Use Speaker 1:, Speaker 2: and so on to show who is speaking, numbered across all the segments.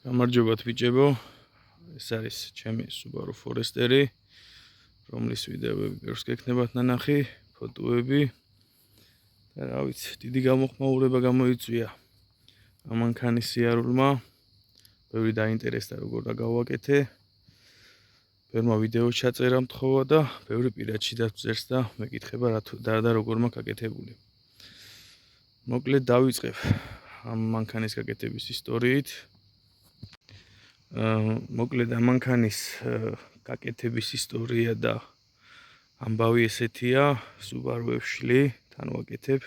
Speaker 1: გამარჯობათ ბიჭებო, ეს არის ჩემი Subaru Forester-ი, რომლის ვიდეოები ბევრს გექნებათ ნანახი, ფოტოები და რა ვიცი, დიდი გამოხმაურება გამოიწვია ამ მანქანის სიარულმა, ბევრი დაინტერესდა როგორ და გავაკეთე, ბევრმა ვიდეო ჩაწერა მთხოვა და ბევრი პირადში დაწერს და მეკითხება რა როგორ მაქვს გაკეთებული. მოკლედ დავიწყებ ამ მანქანის გაკეთების ისტორიით. მოკლედ ამ მანქანის გაკეთების ისტორია და ამბავი ესეთია, Subaru F-ში თან ვაკეთებ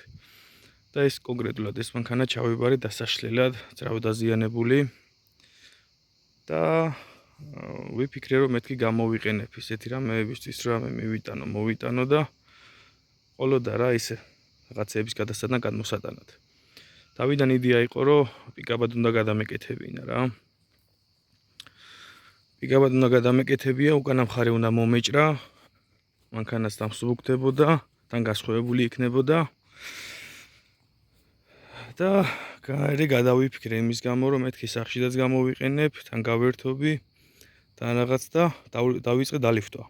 Speaker 1: და ეს კონკრეტულად ეს მანქანა ჩავიბარე დასაშლელად, ძრავდაზიანებული და ვიფიქრე რომ მეთქი გამოვიყენებ ისეთი რამეებისთვის რამე მოვიტანო და ყოლოდა რა ისე რაღაცების გადასატანა გადმოსატანად. თავიდან იდეა იყო რომ პიკაპად უნდა გადამეკეთებინა რა. პიკაპად უნდა გადამეკეთებია, უკანა მხარე უნდა მომეჭრა, მანქანას დამსუბუქდებოდა, თან გასხვევებული იქნებოდა და გარე გადავიფიქრე იმის გამო, რომ მეთქი სახშიდაც გამოვიყენებ, თან გავერთობი და რაღაც და დავიწყე დალიფტვა.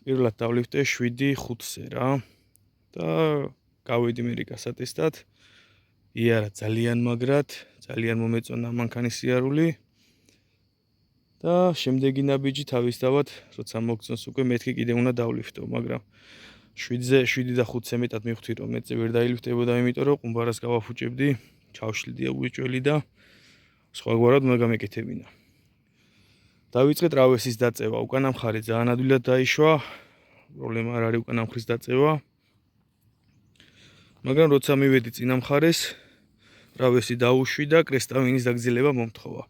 Speaker 1: პირველად დავლიფტე 7.5-ზე რა და გავედი მე გასატესტად. იარა ძალიან მაგრად, ძალიან მომეწონა მანქანის სიარული. და შემდეგი ნაბიჯი თავისთავად, როცა მოგწონს უკვე მეთქი კიდე უნდა დავლიფტო, მაგრამ 7-ზე 7 და 5-ზე მეტად მივხვდი რომ მეც ვერ დაილიფტებოდა, იმიტომ რომ ყუმბარას გავაფუჭებდი, ჩავშლიდი უეჭველი და სხვაგვარად უნდა გამეკეთებინა. დავიწყე ტრავესის დაწევა, უკანა მხარე ძალიან ადვილად დაიშვა, პრობლემა არ არის უკანა მხრის დაწევა. მაგრამ როცა მივედი წინა მხარეს, ტრავესი დაუშვი და კრესტავინის დაგრძელება მომთხოვა.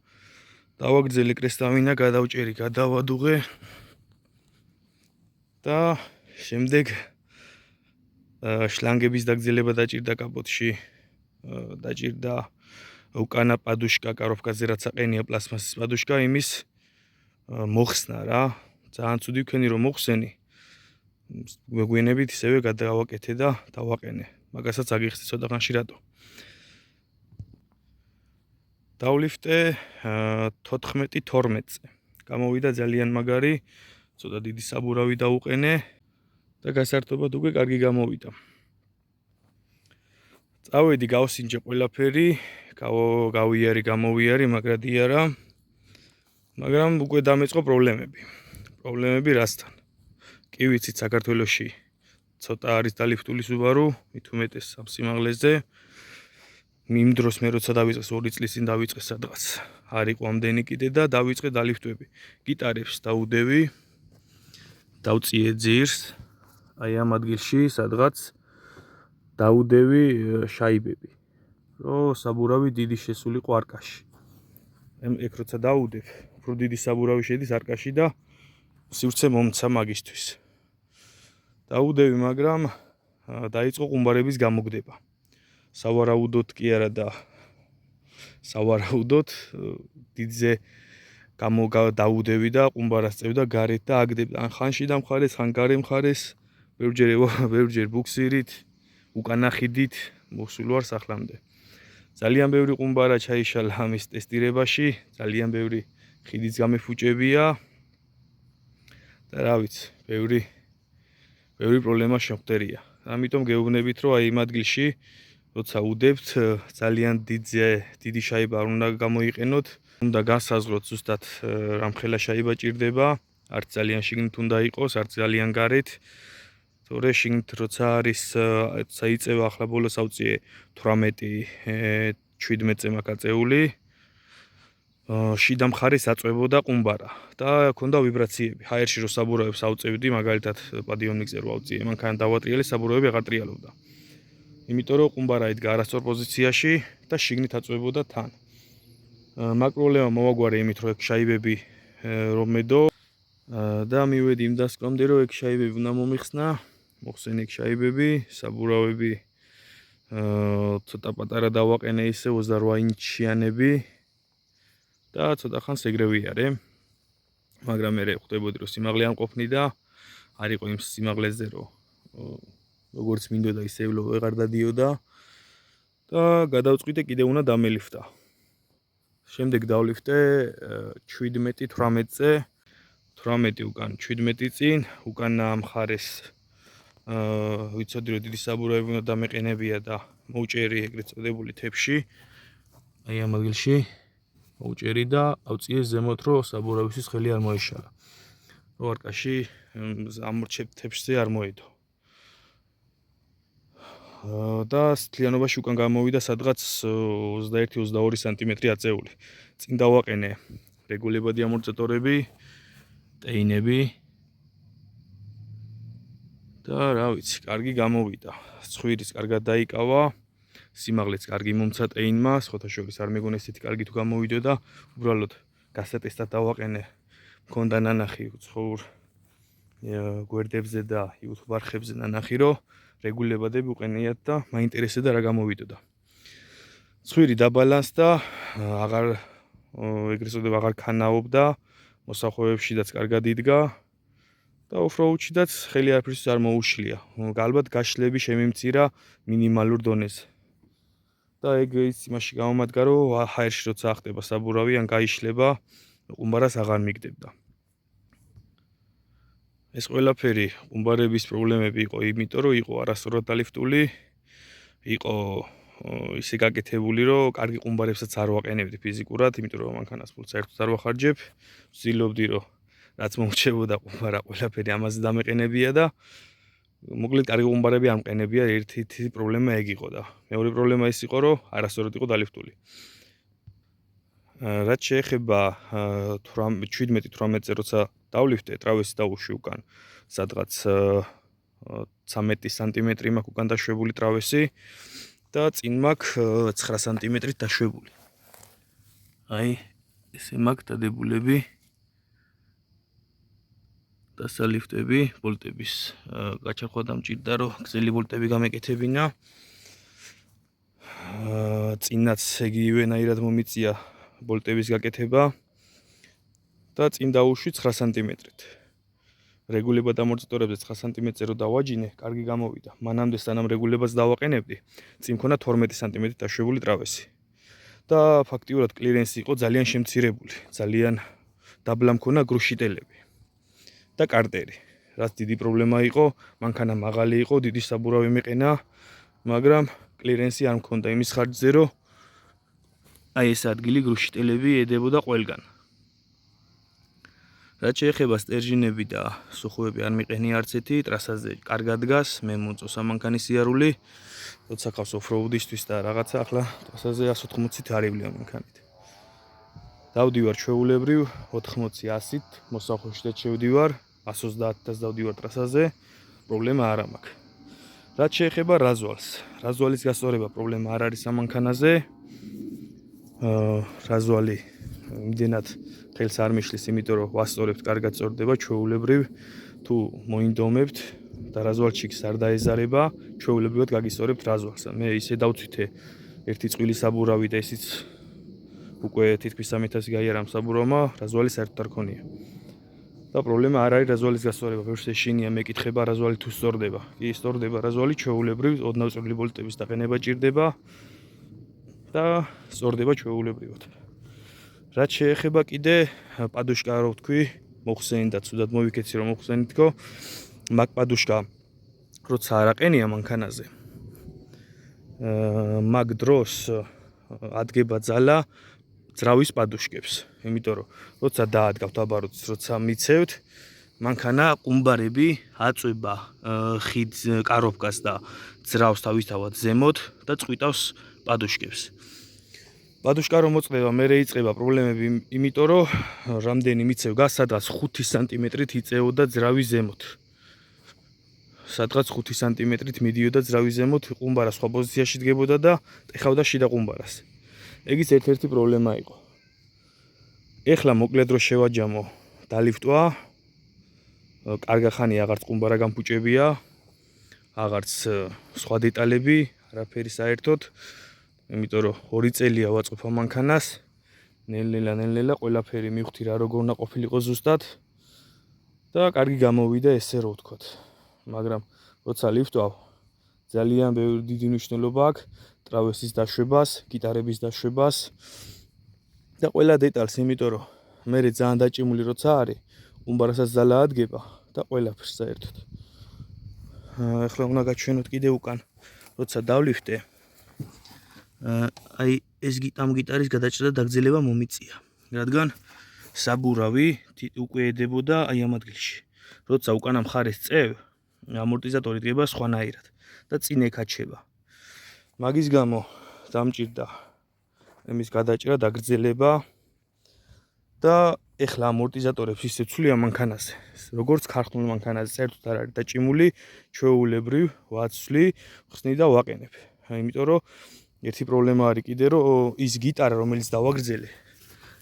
Speaker 1: დავაგრძელე კრესტავინა, გადავჭერი, გადავადუღე და შემდეგ შლანგების დაგრძელება დაჭირდა კაპოტში, დაჭირდა უკანა პადუშკა, კაროფკაზე რაც აყენია პლასმასის პადუშკა, იმის მოხსნა რა. ძალიან ცუდი ვქენი რომ მოხსენი. მეგვენებით ისევე გადავაკეთე და დავაყენე. მაგასაც აგიხსნე ცოტა ხანში რატო. დავლიფტე 14-12-ზე. გამოვიდა ძალიან მაგარი, ცოტა დიდი საბურავი დაუყენე და გასართობად უკვე კარგი გამოვიდა. წავედი, გავსინჯე ყველაფერი, გავიარე, გამოვიარე, მაგრად იარა. მაგრამ უკვე დამეწყო პრობლემები. პრობლემები რასთან? კი ვიცით, საქართველოში ცოტა არის დალიფტული Subaru, მით უმეტეს ამ სიმაღლეზე. იმ დროს მე როცა დავიწყე 2 წლის წინ დავიწყე სადღაც. არ იყო ამდენი კიდე და დავიწყე დალიფტვები. გიტარებს დაუდევი, დავწიე ძირს, აი ამ ადგილში სადღაც დაუდევი შაიბები. რომ საბურავი დიდი შესულიყო არკაში. ეგ როცა დაუდებ, უფრო დიდი საბურავი შედის არკაში და სივრცე მომცა მაგისთვის. დაუდევი, მაგრამ დაიწყო ყუმბარების გამოგდება. სავარაუდოდ კი არა და სავარაუდოდ დიდზე დაუდევი და ყუმბარას წევდა გარეთ და აგდებდა. ან ხანში და მხარეს, ხან გარე მხარეს, ბევრჯერ ბუქსირით, უკანა ხიდით მოსულ ვარ სახლამდე. ძალიან ბევრი ყუმბარა ჩაიშალა ამის ტესტირებაში, ძალიან ბევრი ხიდიც გამეფუჭებია და რა ვიცი, ბევრი პრობლემა შემხდერია. ამიტომ გეუბნებით, რომ აი იმ ადგილში როცა უდებთ, ძალიან დიდი შაიბა არ უნდა გამოიყენოთ, უნდა გასაზღვროთ ზუსტად რამხელა შაიბა ჭირდება, არც ძალიან შიგნით უნდა იყოს, არც ძალიან გარეთ. თორე შიგნით როცა არის, წაიწევა ახლა ბოლოს ავწიე 18-17-ზე მაქვს აწეული. შიდა მხარეს აწვებოდა ყუმბარა და ქონდა ვიბრაციები. ჰაერში რო საბურავებს ავწევდი, მაგალითად პადიონიკზე რო ავწიე, მანქანა დავატრიალე, საბურავები აღარ ტრიალობდა. იმიტომ რომ ყუმბარა იდგა არასწორ პოზიციაში და შიგნით აწვებოდა თან. მაგ პრობლემა მოვაგვარე იმით, რომ ეგ შაიბები რომ მედო და მივედი იმ დასკვნამდე, რომ ეგ შაიბები უნდა მომიხსნა, მოხსენე ეგ შაიბები, საბურავები ცოტა პატარა დავაყენე ისე 28 ინჩიანები და ცოტა ხანს ეგრე ვიარე. მაგრამ მე ხვდებოდი, რომ სიმაღლე არ მყოფნი და არ იყო იმ სიმაღლეზე, რომ როგორც მინდოდა ისე ვეღარ დადიოდა და გადავწყვიტე კიდე უნდა დამელიფტა. შემდეგ დავლიფტე 17-18-ზე 18 უკან 17 წინ უკან მხარეს ვიცოდი რომ დიდი საბურავები უნდა დამეყენებია და მოუჭერი ეგრეთ წოდებული თებში აი ამ ადგილში მოუჭერი და ავწიე ზემოთ რომ საბურავისთვის ხელი არ მოეშალა რო არკაში ამორჩებ თებში არ მოედო და მთლიანობაში უკან გამოვიდა სადღაც 21-22 სანტიმეტრი აწეული წინ დავაყენე რეგულებადი ამორტიზატორები ტეინები და რა ვიცი, კარგი გამოვიდა. ცხვირის კარგად დაიკავა, სიმაღლეც კარგი მომცა ტეინმა, სხვათა შორის არ მეგონა ესეთი კარგი თუ გამოვიდოდა, უბრალოდ გასატესტად დავაყენე. მქონდა ნანახი უცხოურ გვერდებზე და YouTube არხებზე ნანახი, რომ რეგულებადები უყენიათ და მაინტერესებდა რა გამოვიდოდა. ცხვირი დაბალანსდა, აღარ ეგრეთ წოდება აღარ ქანაობდა, მოსახვევებშიდაც კარგად იდგა. და ოფროუდშიდაც ხელი არაფრისთვის არ მოუშლია. ალბათ გაშლები შემიმცირა მინიმალურ დონეზე. და ეგ ის იმაში გამომადგა, რომ ჰაერში როცა ახტება საბურავი ან გაიშლება, ყუმბარას აღარ მიგდებდა. ეს ყველაფერი ყუმბარების პრობლემები იყო, იმიტომ რომ იყო არასწორად დალიფტული, იყო ისე გაკეთებული, რომ კარგი ყუმბარებსაც არ ვაყენებდი ფიზიკურად, იმიტომ რომ მანქანას ფულს საერთოდ არ ვახარჯებ. ვცდილობდი რომ რაც მომრჩებოდა ყუმბარა ყველაფერი ამაზე დამეყენებია და მოკლედ კარგი ყუმბარები არ მყენებია ერთი პრობლემა ეგ იყო და მეორე პრობლემა ის იყო რომ არასწორად იყო დალიფტული. რაც შეეხება 17-18-ზე როცა დავლიფტე ტრავესი დაუშვი უკან სადღაც 13 სანტიმეტრი მაქვს უკან დაშვებული ტრავესი და წინ მაქვს 9 სანტიმეტრით დაშვებული. აი ესე მაქვს დადებულები დასალიფტები, ბოლტების გაჩერხვა დამჭირდა, რომ გზელი ბოლტები გამეკეთებინა. წინაც იგივენაირად მომიწია ბოლტების გაკეთება და წინ დაუშვი 9 სანტიმეტრით. რეგულებად ამორტიზატორებზე 9 სანტიმეტრზე რო დავაჯინე, კარგი გამოვიდა. მანამდე სანამ რეგულებადს დავაყენებდი, წინ მქონდა 12 სანტიმეტრით დაშვებული ტრავესი. და ფაქტიურად კლირენსი იყო ძალიან შემცირებული, ძალიან დაბლა მქონა გრუშიტელები. და კარტერი, რაც დიდი პრობლემა იყო, მანქანა მაღალი იყო, დიდი საბურავი მეყენა, მაგრამ კლირენსი არ მქონდა იმის ხარჯზე, რომ აი ეს ადგილი გრუშიტელები ედებოდა ყველგან. რაც შეეხება სტержინები და სუხოები არ მიყენია არც ერთი, ტრასაზე კარგად დგას, მე მომწონს ამანქანის სიარული, როცა ყავს ოფროუდისთვის და რაღაცა, ახლა ტრასაზე 180-ით არივლია მანქანით. დავდივარ ჩვეულებრივ 80-100-ით, მოსახვევშიდაც შევდივარ 130-ს დავდივარ ტრასაზე, პრობლემა არ მაქვს. რაც შეეხება რაზვალს, რაზვალის გასწორება პრობლემა არ არის ამანქანაზე. რაზვალი იმდენად ხელს არ მიშლის, იმიტომ რომ ვასწორებთ, კარგად სწორდება ჩვეულებრივ, თუ მოინდომებთ და რაზვალჩიქს არ დაეზარება, ჩვეულებრივად გაგისწორებთ რაზვალს. მე ისე დავცვითე ერთი წყვილი საბურავი და ისიც უკვე თითქმის 300-ი გაიარა ამ საბურავმა, რაზვალი საერთოდ არ ქონია. და პრობლემა არ არის რაზვალის გასწორება, ბევრს ეშინია მეკითხება რაზვალი თუ სწორდება. კი, სწორდება რაზვალი, ჩვეულებრივ ოდნავ წვრილი ბოლტების დაყენება ჭირდება და სწორდება ჩვეულებრივად. რაც შეეხება კიდე პადუშკა რო ვთქვი, მოხსენი და ცუდად მოვიქეცი რომ მოხსენი თქო, მაგ პადუშკა როცა არ აყენია მანქანაზე. მაგ დროს ადგება ძალა ძრავის პადუშკებს, იმიტომ რომ როცა დაადგავთ აბაროც, როცა მიცევთ, მანქანა ყუმბარები აწვება ხიდს, კარობკას და ძრავს თავისთავად ზემოთ და წყვიტავს პადუშკებს. პადუშკა რომ მოწყდება, მერე იწყება პრობლემები, იმიტომ რომ რამდენი მიცევ გას, სადღაც 5 სანტიმეტრით იწეოდა ძრავი ზემოთ. სადღაც 5 სანტიმეტრით მიდიოდა ძრავი ზემოთ, ყუმბარა სხვა პოზიციაში დგებოდა და ტეხავდა შიდა ყუმბარას. ეგის ერთ-ერთი პრობლემა იყო. ეხლა მოკლედ რო შევაჯამო, დალიფტვა, კარგა ხანი აღარც ყუმბარა გამფუჭებია, აღარც სხვა დეტალები, არაფერი საერთოდ, იმიტომ რომ 2 წელია ვაწყობ ამანქანას, ნელ-ნელა ყველაფერი მივხვდი რა როგორ უნდა ყოფილიყო ზუსტად და კარგი გამოვიდა ესე რო ვთქვათ. მაგრამ როცა ლიფტვავ, ძალიან დიდი მნიშვნელობა აქვს ტრავესის დაშვებას, გიტარების დაშვებას და ყველა დეტალს, იმიტომ რომ მე ძალიან დაჭიმული როცა არის, უმბარასაც ძალა ადგება და ყველაფერს საერთოდ. ახლა უნდა გაჩვენოთ კიდე უკან, როცა დავლიფტე. აი ეს ამ გიტარის გადაჭრა და დაგრძელება მომიწია, რადგან საბურავი უკვე ედებოდა აი ამ ადგილში. როცა უკანა მხარეს წევ, ამორტიზატორი დგება სხვანაირად და წინ ეკაჩება. მაგის გამო დამჭირდა იმის გადაჭრა, დაგრძელება და ეხლა ამორტიზატორებს ისე ცვლია მანქანაზე. როგორც ქარხნულ მანქანაზე საერთოდ არ არის დაჭიმული, ჩვეულებრივ ვაცვლი, ხსნი და ვაყენებ. იმიტომ რომ ერთი პრობლემა არის კიდე, რომ ის გიტარა, რომელიც დავაგრძელე,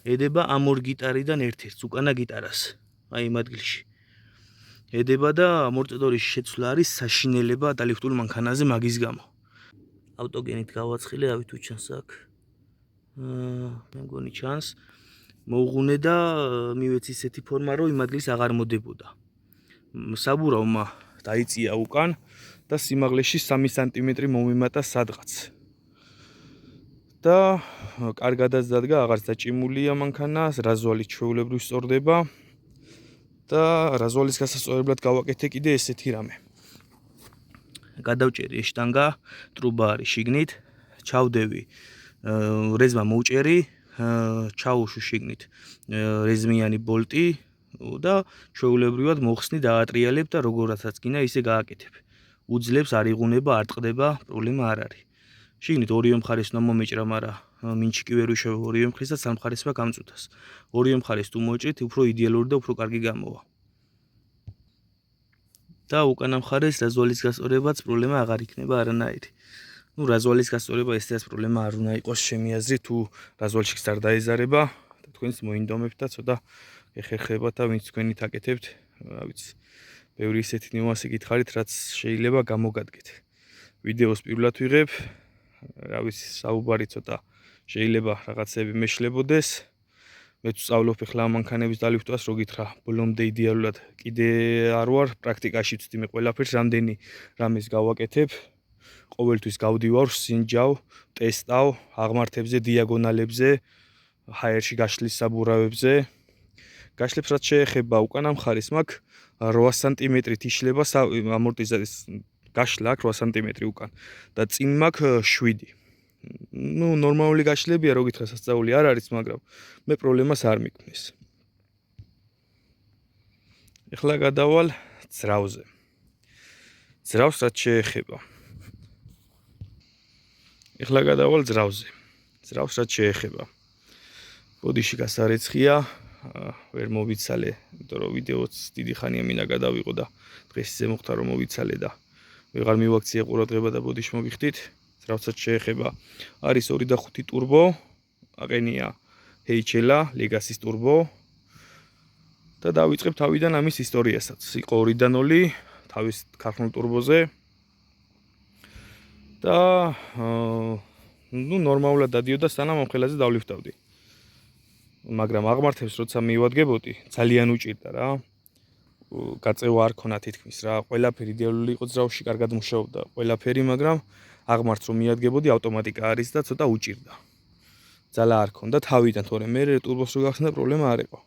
Speaker 1: ედება ამ ორ გიტარიდან ერთ-ერთს, უკანა გიტარას, აი იმ ადგილში. ედება და ამორტიზატორის შეცვლა არის საშინელება დალიფტულ მანქანაზე მაგის გამო. ავტოგენით გავაცხილე, ავი თუ ჩანს აქ. მე მგონი ჩანს. მოუღუნე და მივეც ისეთი ფორმა, რომ იმ ადგილს აღარ მოდებოდა. საბურავმა დაიწია უკან და სიმაღლეში 3 სანტიმეტრი მომიმატა სადღაც. და კარგადაც დადგა, აღარც დაჭიმულია მანქანა, რაზვალი ჩვეულებრივ სწორდება და რაზვალის გასასწორებლად გავაკეთე კიდე ესეთი რამე. გადავჭერი შტანგა, ტრუბა არის შიგნით, ჩავდევი რეზმა მოვჭერი, ჩაუშვი შიგნით რეზმიანი ბოლტი და ჩვეულებრივად მოხსნი დაატრიალებ და როგორაცაც გინდა ისე გააკეთებ. უძლებს არ იღუნება, არ ტყდება, პრობლემა არ არის. შიგნით ორივე მხარეს უნდა მომეჭრა, მაგრამ მინჩი კი ვერ ვიშოვე ორივე მხარეს და სამ მხარეს გამწუთას. ორივე მხარეს თუ მოჭრით, უფრო იდეალური და უფრო კარგი გამოვა. და უკანა მხარეს რაზვალის გასწორებაც პრობლემა აღარ იქნება არანაირი. რაზვალის გასწორება ესეც პრობლემა არ უნდა იყოს ჩემი აზრით, თუ რაზვალში არ დაეზარება და თქვენს მოინდომებთ და ცოტა ეხერხებათ და ვინც თქვენით აკეთებთ, რა ვიცი. ბევრი ისეთი ნიუანსი გითხარით, რაც შეიძლება გამოგადგეთ. ვიდეოს პირველად ვიღებ, რა ვიცი, საუბარი ცოტა შეიძლება რაღაცები მეშლებოდეს. მე ვსწავლობ ახლა მანქანების დალიფტვას, რო გითხრა, ბოლომდე იდეალურად კიდე არ ვარ, პრაქტიკაში ვწდი მე ყველაფერს, რამდენი რამეს გავაკეთებ. ყოველთვის გავდივარ, სინჯავ, ტესტავ, აღმართებზე, დიაგონალებზე, ჰაერში გაშლის საბურავებზე. გაშლებს რაც შეეხება უკანა მხარეს, მაქვს 8 სანტიმეტრით იშლება ამორტიზატორის გაშლა აქვს 8 სანტიმეტრი უკან და წინ მაქვს 7. ნორმალური გაშლებია, რო გითხრა, სასწაული არ არის, მაგრამ მე პრობლემას არ მიქმნის. ეხლა გადავალ ძრავზე. ძრავს რაც შეეხება. ძრავს რაც შეეხება. ბოდიში გასარეცხია, ვერ მოვიცალე, იმიტომ რომ ვიდეოც დიდი ხანია მინდა გადავიღო და დღეს ისე მოხდა რომ მოვიცალე და ვეღარ მივაქციე ყურადღება და ბოდიში მოგიხდით. ძრავსაც შეეხება, არის 2.5 ტურბო, აყენია HL Legacy-ის ტურბო და დავიწყებ თავიდან ამის ისტორიასაც. იყო 2.0 თავის ქარხნულ ტურბოზე და ნორმალურად დადიოდა სანამ ამ ხელაზე დავლიფტავდი. მაგრამ აღმართებს როცა მივადგებოდი, ძალიან უჭირდა რა. გაწევა არ ქონა თითქმის რა. ყველაფერი იდეალური იყო ძრავში, კარგად მუშაობდა ყველაფერი, მაგრამ აღმართს რომ მიადგებოდი, ავტომატიკა არის და ცოტა უჭირდა. ძალა არ ქონდა თავიდან, თორემ მე ტურბოს რო გახსნა პრობლემა არ იყო.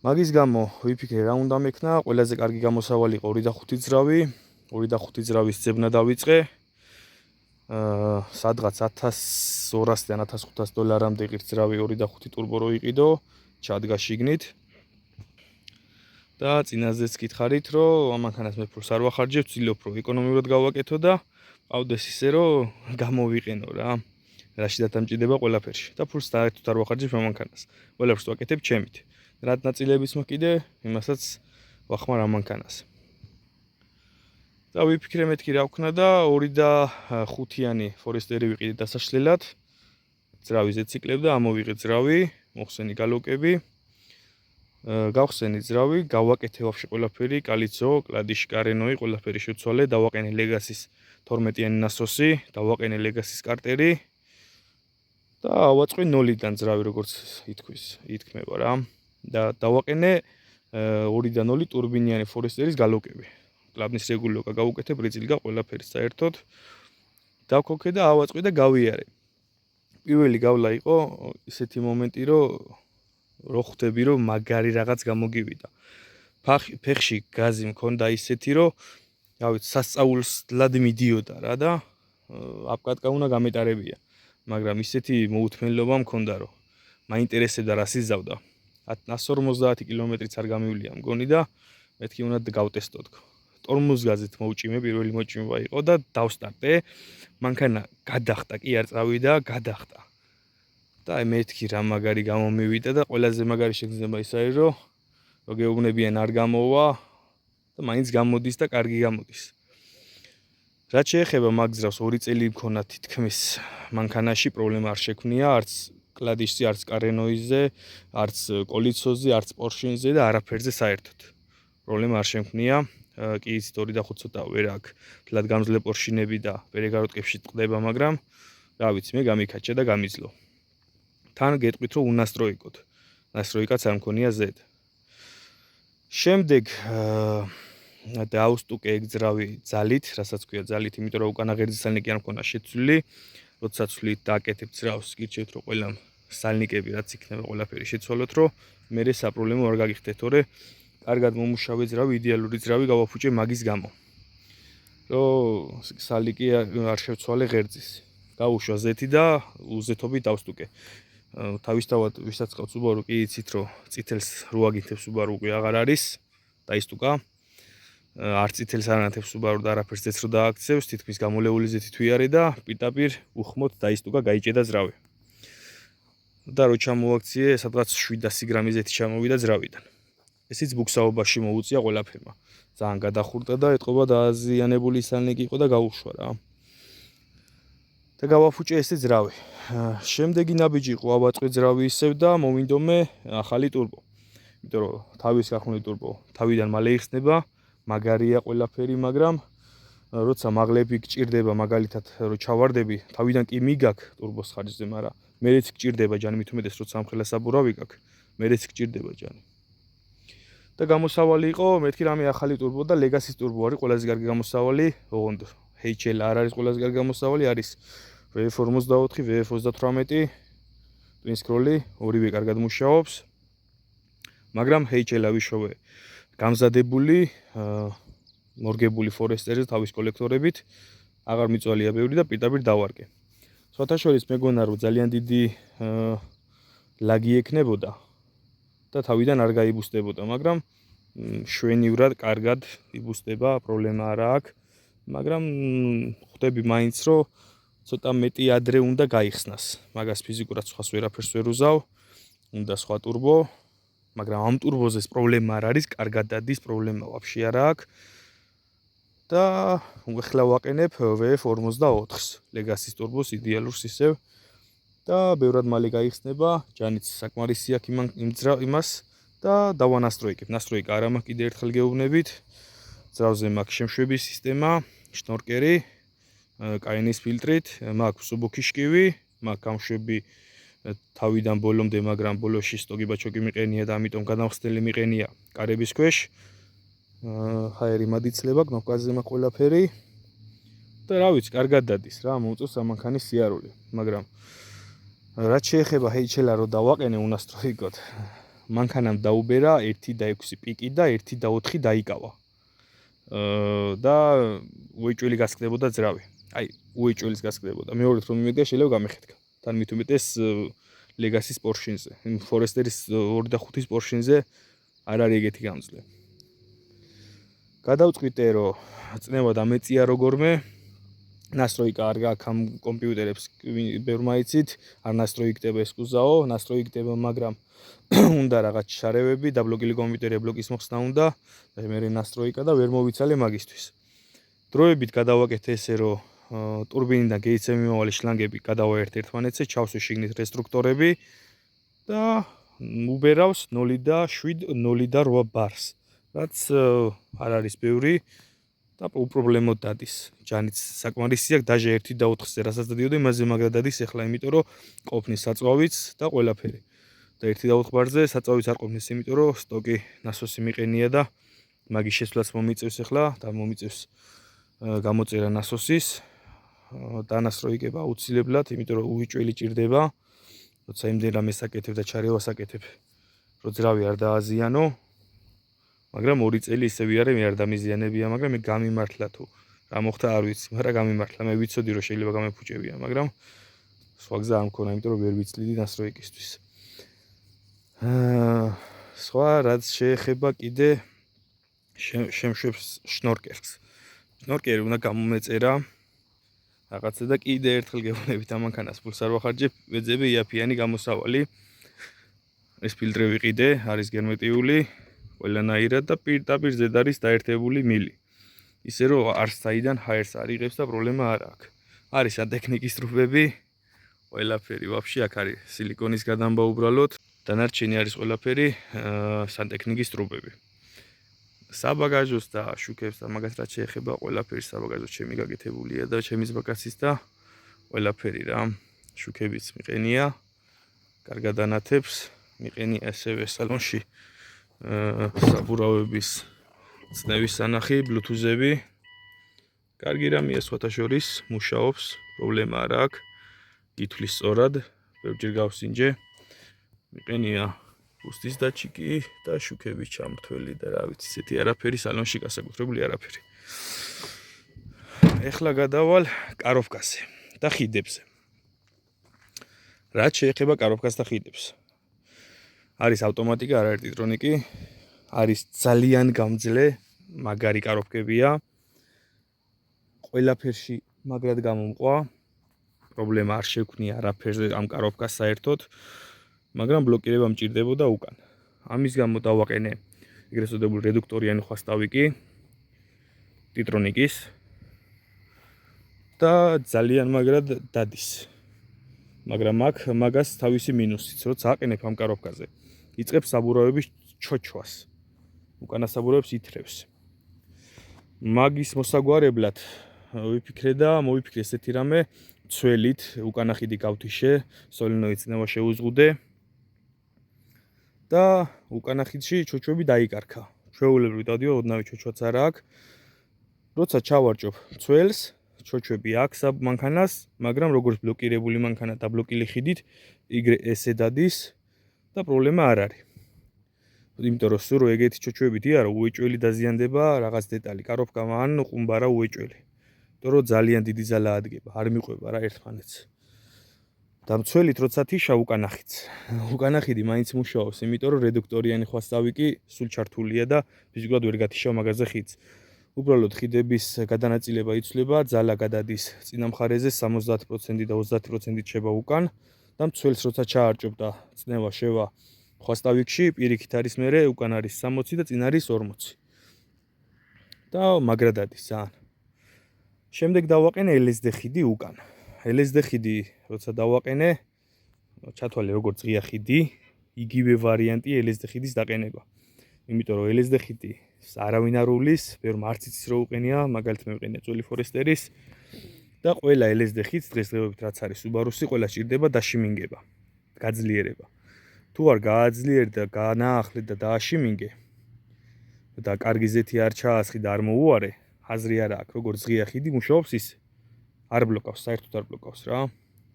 Speaker 1: მაგის გამო ვიფიქრე რა უნდა მექნა, ყველაზე კარგი გამოსავალი იყო 2.5 ძრავი, 2.5 ძრავის ძებნა დავიწყე. სადღაც 1200-დან 1500 დოლარამდე ღირს ძრავი 2.5 ტურბო რო იყიდო, ჩადგა შიგნით. და წინაზეც გითხარით, რომ ამ მანქანას მე ფულს არ ვახარჯებ, ვცდილობ რომ ეკონომიურად გავაკეთო და ყავდეს ისე რომ გამოვიყენო რა. რაში დათამჭირდება ყველაფერში და ფულს საერთოდ არ ვახარჯებ ამ მანქანას. ყველაფერს ვაკეთებ ჩემით. რაც ნაწილებიც მაქვს კიდე, იმასაც ვახმარ ამ მანქანას. და ვიფიქრე მეთქი რა ვქნა და 2.5-იანი ფორესტერი ვიყიდე დასაშლელად. ძრავი ზეციკლებ და ამოვიღე ძრავი, მოხსენი გალოკები. გავხსენი ძრავი, გავაკეთე ვაფშე ყველაფერი, კალიძო, კლადიში, კარენოი, ყველაფერი შევცვალე, დავაყენე Legacy-ის 12-იანი насოსი, დავაყენე Legacy-ის კარტერი და ავაწყვი 0-დან ძრავი, როგორც ითქმება რა. და დავაყენე 2.0 ტურბინიანი ფორესტერის გალოკები. კლაბნის რეგულირება გავუკეთე, ბრიზილგა ყველაფერი საერთოდ. დავქოქე და ავაწყვი და გავიარე. პირველი გავლა იყო ისეთი მომენტი, რომ ხვდები, რომ მაგარი რაღაც გამოგივიდა. ფეხში გაზი მქონდა ისეთი, რომ რავით, სასწაულსლად მიდიოდა რა და აპკატკა უნდა გამეტარებია. მაგრამ ისეთი მოუთმენლობა მქონდა, რომ მაინტერესებდა რა სიზავდა. 150 კილომეტრიც არ გამივლია მგონი და მეთქი უნდა გავტესტო თქო. ტორმუზგაზით მოვჭიმე, პირველი მოჭიმება იყო და დავსტარტე. მანქანა გადახტა, კი არ წავიდა, გადახტა. და აი მეთქი რა მაგარი გამომივიდა და ყველაზე მაგარი შეგრძნება ის არის, რომ გეუბნებიან არ გამოვა და მაინც გამოდის და კარგი გამოდის. რაც შეეხება მაგზრავს 2 წელი მქონა თითქმის მანქანაში პრობლემა არ შექმნია, არც კლადიშზე, არც კარენოიზე, არც კოლიცოზე, არც პორშინზე და არაფერზე საერთოდ. პრობლემა არ შექმნია. კი იცით 2 და 5 ცოტა ვერ აქვს თლად გამძლე პორშინები და პერეგაროტკებში ტყდება, მაგრამ რა ვიცი, მე გამიქაჩა და გამიძლო. თან გეტყვით, რომ უნასტროიკოთ. ნასტროიკაც არ მქონია ზედ. შემდეგ დაუსტუკე ეგძრავი ძალით, რასაც ქვია ძალით, იმიტომ რომ უკანა ღერძის სალნიკი არ მქონა შეცვლილი. როდესაც ვსვლით და აკეთებ ძრავს, გირჩევთ რომ ყველა სალნიკები რაც იქნება ყველაფერი შეცვალოთ, რომ მერე საპრობლემო არ გაგიხდეთ, თორე კარგად მომუშავე ძრავი, იდეალური ძრავი გავაფუჭე მაგის გამო. რომ სალნიკი არ შევცვალე ღერძის. გავუშვა ზეთი და უზეთობით დავსტუკე. თავისთავად ვისაც ყავს Subaru, კი იცით რომ წითელს რო აგინთებს Subaru უკვე აღარ არის, დაისტუკა. არ წითელს არ ანათებს Subaru და არაფერს ძეც რო დააქცევს, თითქმის გამოლეული ზეთი თვიარე და პირდაპირ უხმოდ დაისტუკა, გაიჭედა ძრავი. და რო ჩამოაქციე, სადღაც 700 გრამი ზეთი ჩამოვიდა ძრავიდან. ესიც ბუქსაობაში მოუწია ყველაფერმა. ძალიან გადახურდა და ეთყობა დააზიანებული სალნიკი იყო და გაუშვა რა. და გავაფუჭე ესე ძრავი. შემდეგი ნაბიჯი იყო ავაწყვე ძრავი ისევ და მოვინდომე ახალი ტურბო. იმიტომ რომ თავის გახმული ტურბო თავიდან მალე იხსნება, მაგარია ყველაფერი, მაგრამ როცა მაღლები გჭირდება, მაგალითად რომ ჩავარდები, თავიდან კი მიგაქ ტურბოს ხარჯზე, მაგრამ მერეც გჭირდება ჯანი, მით უმეტეს როცა ამხელა საბურავი გაქვს, მერეც გჭირდება ჯანი. და გამოსავალი იყო, მეთქი რამე ახალი ტურბო და ლეგასის ტურბო არის ყველაზე კარგი გამოსავალი, ოღონდ HL არ არის ყველაზე კარგი გამოსავალი, არის VF54, VF38, Twin Scroll-ი, ორივე კარგად მუშაობს. მაგრამ HL ავიშოვე გამზადებული, მორგებული Forester-ზე თავის კოლექტორებით, აღარ მიწვალია ბევრი და პირდაპირ დავარკე. სხვათა შორის მეგონა რომ ძალიან დიდი ლაგი ექნებოდა და თავიდან არ გაიბუსტებოდა, მაგრამ შვენივრად კარგად იბუსტება, პრობლემა არ აქვს, მაგრამ ხვდები მაინც რომ ცოტა მეტი ადრე უნდა გაიხსნას. მაგას ფიზიკურად სხვას ვერაფერს ვერ უზავ, უნდა სხვა ტურბო, მაგრამ ამ ტურბოზე პრობლემა არ არის, კარგად დადის, პრობლემა ვაფშე არ აქვს. და ახლა ვაყენებ VF54-ს, ლეგასის ტურბოს იდეალურს ისევ და ბევრად მალე გაიხსნება, ჯანიც საკმარისი აქვს იმას და დავანასტროიკებ. ნასტროიკა არ მაქვს კიდე ერთხელ გეუბნებით. ძრავზე მაქვს შემშვების სისტემა, შნორკერი, კაენის ფილტრით, მაქვს სუბუქი შკივი, მაქვს გამშვები თავიდან ბოლომდე, მაგრამ ბოლოში სტოგიბაჩოკი მიყენია და ამიტომ გადამხსნელი მიყენია კარების ქვეშ. ჰაერი მადიცლება, გნოფკაზე მაქვს ყველაფერი. და რა ვიცი, კარგად დადის რა, მოუწევს ამანქანის სიარული, მაგრამ რაც შეეხება HL-ა რომ დავაყენე უნასტროიკოთ, მანქანამ დაუბერა 1.6 პიკი და 1.4 დაიკავა. და უეჭველი გასკდებოდა ძრავი. აი, უეჭველის გასკდებოდა. მეორედ რომ იმედია შეიძლება გამეხეთქა. თან მით უმეტეს ლეგასის პორშინზე. Forester-ის 2 და 5-ის პორშინზე არ არის ეგეთი გამძლე. გადავწყვიტე რომ წნევა დამეწია როგორმე. ნასტროიკა არ გაქვს ამ კომპიუტერებს, ბევრმა იცით, არ ნასტროიქტება ეს კუზაო, ნასტროიქტება, მაგრამ უნდა რაღაც შარევები, დაბლოკილი კომპიუტერი ბლოკის მოხსნა უნდა და მე ნასტროიკა და ვერ მოვიცალე მაგისთვის. დროებით გადავაკეთე ესე რომ ტურბინიდან გეიცემ მიმავალი შლანგები გადავაერთ ერთმანეთზე, ჩავსვე შიგნით რესტრუქტორები და უბერავს 0.7, 0.8 ბარს. რაც არ არის ბევრი და უპრობლემოდ დადის. ჯანიც საკმარისი აქვს დაჟე 1.4-ზე, რასაც დადიოდა, იმაზე მაგრად დადის ახლა, იმიტომ რომ ყოფნის საწვავიც და ყველაფერი. და 1.4 ბარზე საწვავიც არ ყოფნის, იმიტომ რომ სტოკი ნასოსი მიყენია და მაგის შესვლაც მომიწევს ახლა და მომიწევს გამოწერა ნასოსის. დანასრო იგება აუცილებლად, იმიტომ რომ უვიჭველი ჭირდება, როცა იმდენ რამეს აკეთებ და ჩარევას აკეთებ, რომ ძრავი არ დააზიანო, მაგრამ 2 წელი ისე ვიარე, მე არ დამიზიანებია, მაგრამ მე გამიმართლა თუ რა მოხდა არ ვიცი, მაგრამ გამიმართლა, მე ვიცოდი რომ შეიძლება გამეფუჭებია, მაგრამ სხვა გზა არ მქონა, იმიტომ რომ ვერ ვიცლიდი ნასროიკისთვის. სხვა რაც შეეხება კიდე შემშვებს შნორკელს. შნორკელი უნდა გამომეწერა რაღაცა და კიდე ერთხელ გეუბნებით ამანქანას ფულს არ ვახარჯებ, ვეძები იაფიანი გამოსავალი. ეს ფილტრი ვიყიდე, არის გერმეტიული, ყველანაირად და პირდაპირ ზედ არის დაერთებული მილი. ისე რომ არც საიდან ჰაერს არ იღებს და პრობლემა არ აქვს. არის სანტექნიკის ტრუბები, ყველაფერი ვაფშე აქ არის სილიკონის გადამბა უბრალოდ, დანარჩენი არის ყველაფერი სანტექნიკის ტრუბები. საბაგაჟოს და შუქებს და მაგას რაც შეეხება ყველაფერი საბაგაჟოს ჩემი გაკეთებულია და ჩემის ბაკაცის და ყველაფერი რა. შუქებიც მიყენია, კარგად ანათებს, მიყენია ასევე სალონში საბურავების წნევის სანახი, ბლუთუზები. კარგი რამეა სხვათა შორის, მუშაობს, პრობლემა არ აქვს. გითვლის სწორად, ბევრჯერ გავსინჯე. მიყენია უსტის დაჩიკი და შუქების ჩამრთველი და რა ვიცი, ისეთი არაფერი სალონში გასაკუთრებული არაფერი. ეხლა გადავალ კაროვკაზე და ხიდებზე. რაც შეეხება კაროვკას და ხიდებს. არის ავტომატიკა, არ არის ტრონიკი, არის ძალიან გამძლე, მაგარი კაროვკებია. ყველაფერში მაგრად გამომყვა. პრობლემა არ შეგვქნია არაფერზე ამ კაროვკას საერთოდ. მაგრამ ბლოკირება მჭირდებოდა უკან. ამის გამო დავაყენე ეგრეთ წოდებული რედუქტორიანი ხვასტავიკი ტიტრონიკის და ძალიან მაგრად დადის. მაგრამ აქ მაგას თავისი მინუსიც, როცა აყენებ ამ კაროვკაზე, იწყებს საბურავების ჩოჩვას. უკანა საბურავებს ითრევს. მაგის მოსაგვარებლად ვიფიქრე და მოვიფიქრე ესეთი რამე, ცველით უკანა ხიდი გავთიშე, სოლენოიდ წნევა შეუზღუდე. და უკანა ხიდში ჩოჩვები დაიკარქა. ჩვეულებრივ დავდიო, ოდნავი ჩოჩვაც არ აქვს. როცა ჩავარჭობ ცველს, ჩოჩვები აქვს მანქანას, მაგრამ როგორც ბლოკირებული მანქანა და ბლოკილი ხიდით, ესე დადის და პრობლემა არ არის. იმიტომ რომ სულ ეგეთი ჩოჩვებით იარო, უეჭველი დაზიანდება რაღაც დეტალი, კაროვკა ან ყუმბარა უეჭველი. იმიტომ რომ ძალიან დიდი ზალა ადგება, არ მიყვება რა ერთმანეთს. და მცველით როცა თიშა უკანა ხიდს. უკანა ხიდი მაინც მუშაობს, იმიტომ რომ რედუქტორიანი ხვასტავიკი სულ ჩართულია და ფიზიკურად ვერ გათიშავ მაგაზე ხიდს. უბრალოდ ხიდების გადანაწილება იცვლება, ძალა გადადის წინა მხარეზე 70% და 30% შევა უკან და მცველს როცა ჩაარჭობ და წნევა შევა ხვასტავიკში, პირიქით არის მერე უკან არის 60 და წინ არის 40. და მაგრა დადის ძალიან. შემდეგ დავაყენე LSD ხიდი უკან. LSD ხიდი როცა დავაყენე, ჩათვალე როგორც ღია ხიდი, იგივე ვარიანტი LSD ხიდის დაყენება. იმიტომ რომ LSD ხიდი არავინ არ უვლის, ვერ მარც იცის რო უყენია, მაგალითად მე ვიყენე ძველი ფორესტერის და ყველა LSD ხიდს დღესდღეობით რაც არის Subaru-ში, ყველა სჭირდება დაშიმინგება, გაძლიერება. თუ არ გააძლიერე და განაახლე და დააშიმინგე და კარგი ზეთი არ ჩაასხი და არ მოუარე, აზრი არ აქვს, როგორც ღია ხიდი მუშაობს ის. არ ბლოკავს, საერთოდ არ ბლოკავს რა.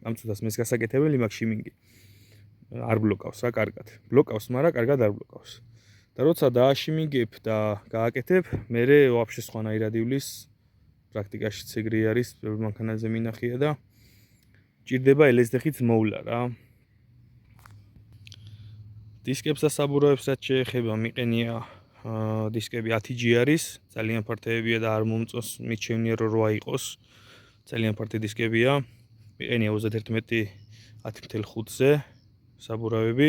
Speaker 1: ამ წუთას მეს გასაკეთებელი მაქვს შიმინგი. არ ბლოკავს რა კარგად. ბლოკავს, მაგრამ კარგად არ ბლოკავს. და როცა დააშიმინგებ და გააკეთებ, მერე ვაფშე სხვანაირად ივლის. პრაქტიკაშიც ეგრე არის, ბევრ მანქანაზე მინახია და ჭირდება LSD ხიდს მოვლა რა. დისკებს და საბურავებსაც შეეხება მიყენია დისკები 10G არის, ძალიან ფართეებია და არ მომწონს, მიჩვენია რომ 8 იყოს. ძალიან ფართე დისკებია. მიყენია 31 10.5-ზე საბურავები.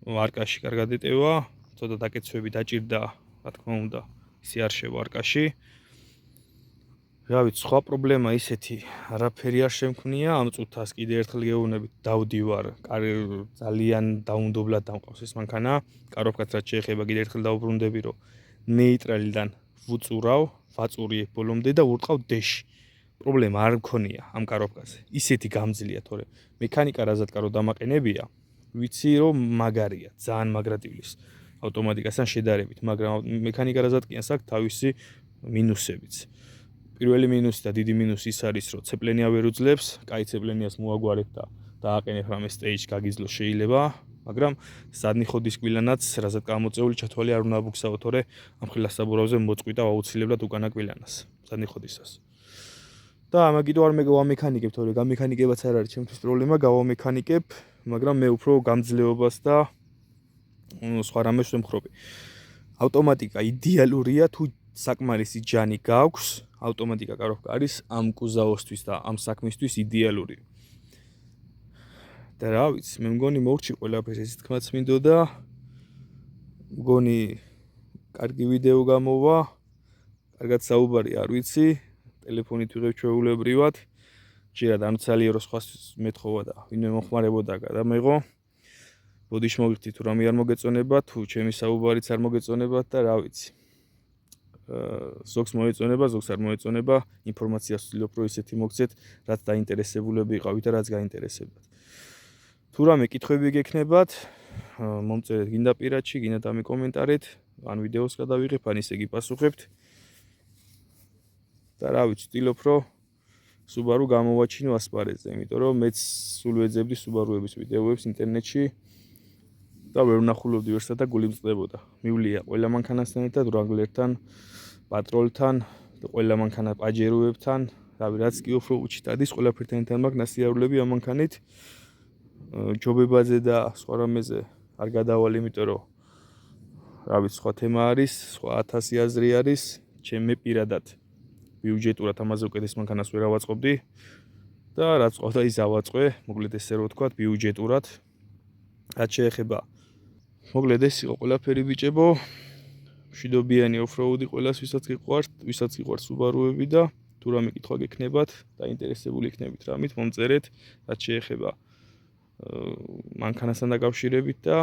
Speaker 1: არკაში კარგად ეტევა, ცოტა დაკეცვები დაჭირდა, რა თქმა უნდა, ისე არ შევა არკაში. რა ვიცი, სხვა პრობლემა ისეთი, არაფერი არ შემქმნია, ამ წუთას კიდე ერთხელ გეუბნებით, დავდივარ, ძალიან დაუნდობლად დამყავს ეს მანქანა. კაროვკაც რაც შეეხება, კიდე ერთხელ დავუბრუნდები, რომ ნეიტრალიდან ვუწურავ, ვაწურიებ ბოლომდე და ვურტყავ დეში. პრობლემა არ მქონია ამ კაროვკაზე. ისეთი გამძლეა, თორე მექანიკა რაზად კარო დამაყენებია, ვიცი რომ მაგარია, ძალიან მაგრად ივლის ავტომატიკასთან შედარებით, მაგრამ მექანიკა რაზად კი აქვს თავისი მინუსებიც. პირველი მინუსი და დიდი მინუსი ის არის, რომ ცეპლენია ვერ უძლებს, კაი ცეპლენიას მოაგვარეთ და დააყენეთ რამე stage გაგიძლო შეიძლება, მაგრამ სადნი ხოდის კბილანაც, რაზად გამოწეული ჩათვალე არ უნდა აბუქსაო, თორე ამ ხილასაბურავზე მოწყვიტა აუცილებლად უკანა კბილანას, სადნი ხოდისას. და ამა კიდევ არ გავამექანიკებ, თორე გამექანიკებაც არ არის ჩემთვის პრობლემა, გავამექანიკებ, მაგრამ მე უფრო გამძლეობას და სხვა რამეს ვემხრობი. ავტომატიკა იდეალურია თუ საკმარისი ჯანი გაქვს, ავტომატიკა კაროხკა არის ამ კუზავოსთვის და ამ საქმისთვის იდეალური. და რა ვიცი, მე მგონი მოვრჩი ყველაფერს, ეს თქმაც მინდოდა. მგონი კარგი ვიდეო გამოვა, კარგად საუბარი არ ვიცი, ტელეფონით ვიღებ ჩვეულებრივად. ჯერად ამცალიე რომ სხვას მეთხოვა და ვინმე მოხმარებოდა გადამეღო. ბოდიშ მოგიხდით თუ რამე არ მოგეწონება, თუ ჩემი საუბარიც არ მოგეწონებათ და რა ვიცი. ზოგს მოეწონება, ზოგს არ მოეწონება, ინფორმაციას ვცდილობ რომ ისეთი მოგცეთ, რაც დაინტერესებულები იყავით და რაც გაინტერესებათ. თუ რამე კითხვები გექნებათ, მომწერეთ გინდა პირადში, გინდა დამიკომენტარეთ, ან ვიდეოს გადავიღებ, ან ისე გიპასუხებთ. და რა ვიცი, ვცდილობ რომ Subaru გამოვაჩინო ასპარეზზე, იმიტომ რომ მეც სულ ვეძებდი Subaru-ების ვიდეოებს ინტერნეტში და ვერ ვნახულობდი ვერსად და გული მწყდებოდა. მივლია ყველა მანქანასთან ერთად, Wrangler-თან, Patrol-თან და ყველა მანქანა Pajero-ებთან, რავი, რაც კი უფრო უჩით ადის, ყველაფერთან ერთად მაქვს ნასიარულები ამ მანქანით. ჯობებაზე და სხვა რამეზე არ გადავალ, იმიტომ რომ რა ვიცი, სხვა თემა არის, სხვა 1000 აზრი არის, ჩემი პირადად ბიუჯეტურად ამაზე უკეთეს მანქანას ვერ ავაწყობდი და რაც ყავდა ის ავაწყე, მოკლედ ესე რომ ვთქვათ, ბიუჯეტურად. რაც შეეხება მოკლედ ეს იყო ყველაფერი ბიჭებო. მშვიდობიანი ოფროუდი ყველას, ვისაც გიყვართ Subaru-ები და თუ რამე კითხვა გექნებათ, დაინტერესებული იქნებით რამით, მომწერეთ, რაც შეეხება მანქანასთან დაკავშირებით და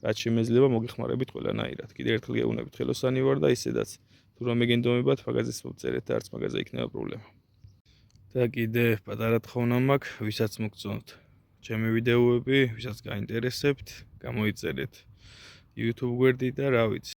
Speaker 1: რაც შემეძლება მოგეხმარებით ყველანაირად. კიდევ ერთხელ გეუბნებით, ხელოსანი ვარ და ისედაც თუ რამე გენდომებათ, მაგაზეს მომწერეთ და არც მაგაზე იქნება პრობლემა. და კიდე პატარა თხოვნა მაქვს, ვისაც მოგწონთ ჩემი ვიდეოები, ვისაც გაინტერესებთ, გამოიწერეთ YouTube გვერდი და რა ვიცი,